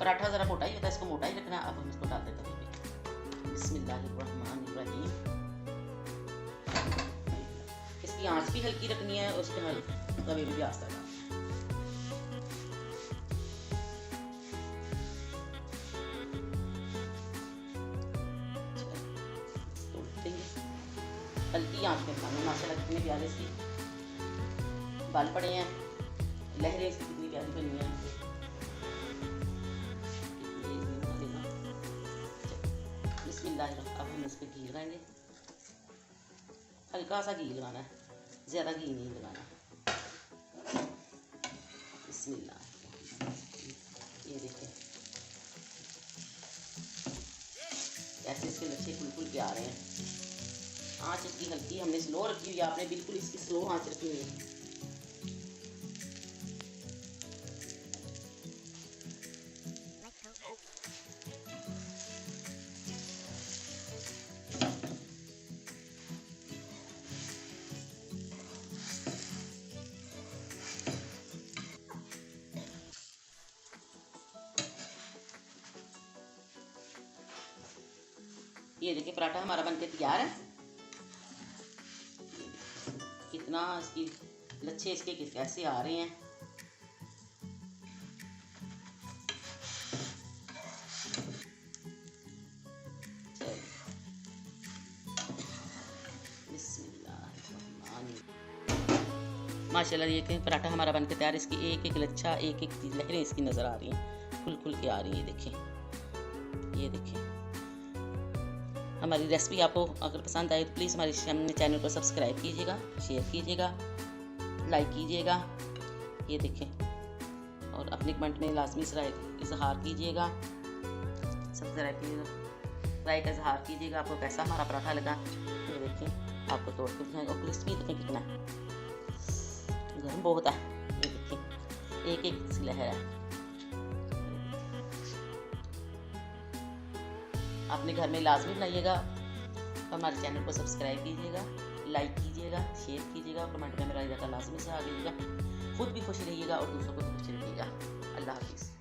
पराठा ज़रा मोटा ही होता है, इसको मोटा ही रखना है। अब हम इसको डालते हैं तवे पे। बिस्मिल्लाहिर्रहमानिर्रहीम। इसकी आंच भी हल्की रखनी है और उसके तवे में भी आस्ता डालना है। हल्की आंच में बनाना। माशाल्लाह कितने प्यारे सी बाल पड़े हैं, लहरें इसकी कितनी प्यारी बनी हैं। बिस्मिल्लाह। अब हम इस पर घी लगाएंगे, हल्का सा घी लगाना है, ज़्यादा घी नहीं लगाना। बिस्मिल्लाह। ये देखें ऐसे इसके लच्छे फुल के आ रहे हैं। आँच इसकी हल्की हमने स्लो रखी हुई है, आपने बिल्कुल इसकी स्लो आँच रखी हुई है। ये देखिए पराठा हमारा बनके तैयार है। कितना इसकी लच्छे इसके कैसे आ रहे हैं। माशाल्लाह ये कि पराठा हमारा बनके तैयार। इसकी एक एक लच्छा, एक एक लहरें इसकी नज़र आ रही हैं, खुल के आ रही हैं। देखें, ये देखें। हमारी रेसिपी आपको अगर पसंद आए तो प्लीज़ हमारे चैनल को सब्सक्राइब कीजिएगा, शेयर कीजिएगा, लाइक कीजिएगा। ये देखें, और अपने कमेंट में लाजमी इजहार कीजिएगा, सब्सक्राइब कीजिएगा, राय का इजहार कीजिएगा आपको कैसा हमारा पराठा लगा। ये देखें, आपको तोड़ के दिखाएंगे। और क्रिस्पी देखें कितना गर्म बहुत है। ये देखें, एक एक सी लहर है। अपने घर में लाजमी बनाइएगा। हमारे चैनल को सब्सक्राइब कीजिएगा, लाइक कीजिएगा, शेयर कीजिएगा, कमेंट में मेरा लाजमी से आगे दीजिएगा। खुद भी खुश रहिएगा और दूसरों को भी खुश रखिएगा। अल्लाह हाफिज़।